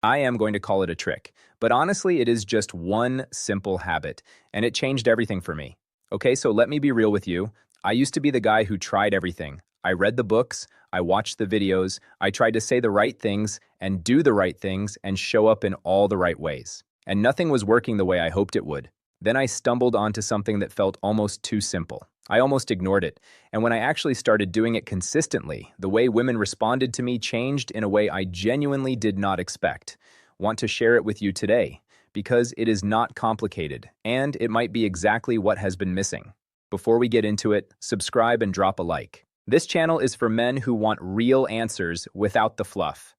I am going to call it a trick, but honestly, it is just one simple habit, and it changed everything for me. Okay, so let me be real with you. I used to be the guy who tried everything. I read the books, I watched the videos, I tried to say the right things and do the right things and show up in all the right ways. And nothing was working the way I hoped it would. Then I stumbled onto something that felt almost too simple. I almost ignored it. And when I actually started doing it consistently, the way women responded to me changed in a way I genuinely did not expect. Want to share it with you today, because it is not complicated, and it might be exactly what has been missing. Before we get into it, subscribe and drop a like. This channel is for men who want real answers without the fluff.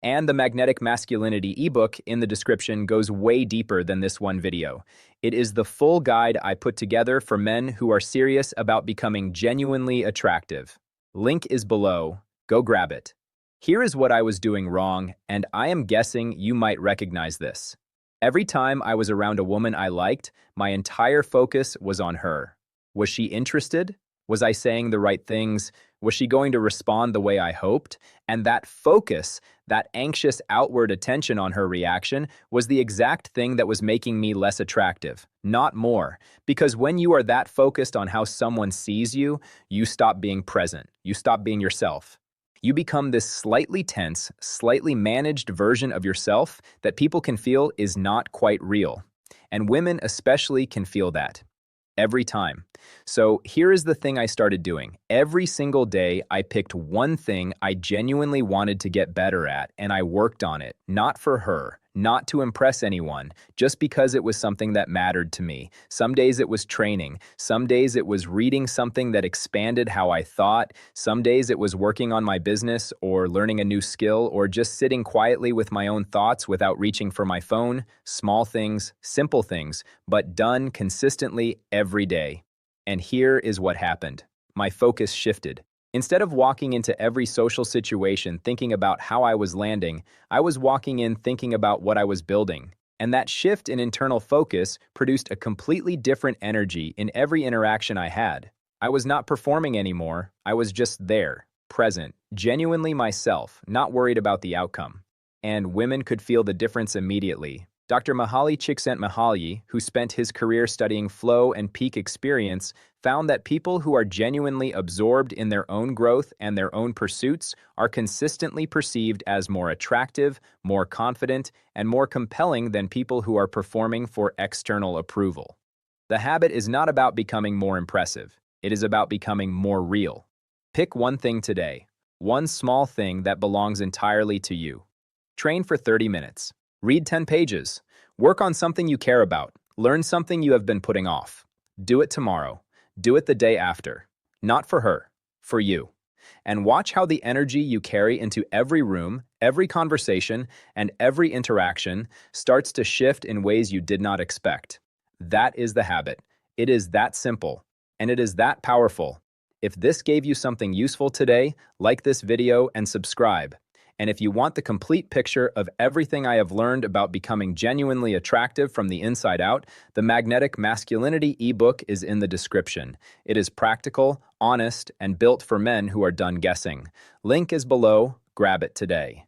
And the Magnetic Masculinity ebook in the description goes way deeper than this one video. It is the full guide I put together for men who are serious about becoming genuinely attractive. Link is below. Go grab it. Here is what I was doing wrong, and I am guessing you might recognize this. Every time I was around a woman I liked, my entire focus was on her. Was she interested? Was I saying the right things? Was she going to respond the way I hoped? And that focus, that anxious outward attention on her reaction, was the exact thing that was making me less attractive, not more. Because when you are that focused on how someone sees you, you stop being present. You stop being yourself. You become this slightly tense, slightly managed version of yourself that people can feel is not quite real. And women especially can feel that. Every time. So here is the thing I started doing. Every single day, I picked one thing I genuinely wanted to get better at, and I worked on it. Not for her, not to impress anyone, just because it was something that mattered to me. Some days it was training. Some days it was reading something that expanded how I thought. Some days it was working on my business or learning a new skill or just sitting quietly with my own thoughts without reaching for my phone. Small things, simple things, but done consistently every day. And here is what happened. My focus shifted. Instead of walking into every social situation thinking about how I was landing, I was walking in thinking about what I was building. And that shift in internal focus produced a completely different energy in every interaction I had. I was not performing anymore. I was just there, present, genuinely myself, not worried about the outcome. And women could feel the difference immediately. Dr. Mihaly Csikszentmihalyi, who spent his career studying flow and peak experience, found that people who are genuinely absorbed in their own growth and their own pursuits are consistently perceived as more attractive, more confident, and more compelling than people who are performing for external approval. The habit is not about becoming more impressive. It is about becoming more real. Pick one thing today, one small thing that belongs entirely to you. Train for 30 minutes. Read 10 pages. Work on something you care about. Learn something you have been putting off. Do it tomorrow. Do it the day after. Not for her, for you. And watch how the energy you carry into every room, every conversation, and every interaction starts to shift in ways you did not expect. That is the habit. It is that simple, and it is that powerful. If this gave you something useful today, like this video and subscribe. And if you want the complete picture of everything I have learned about becoming genuinely attractive from the inside out, the Magnetic Masculinity ebook is in the description. It is practical, honest, and built for men who are done guessing. Link is below. Grab it today.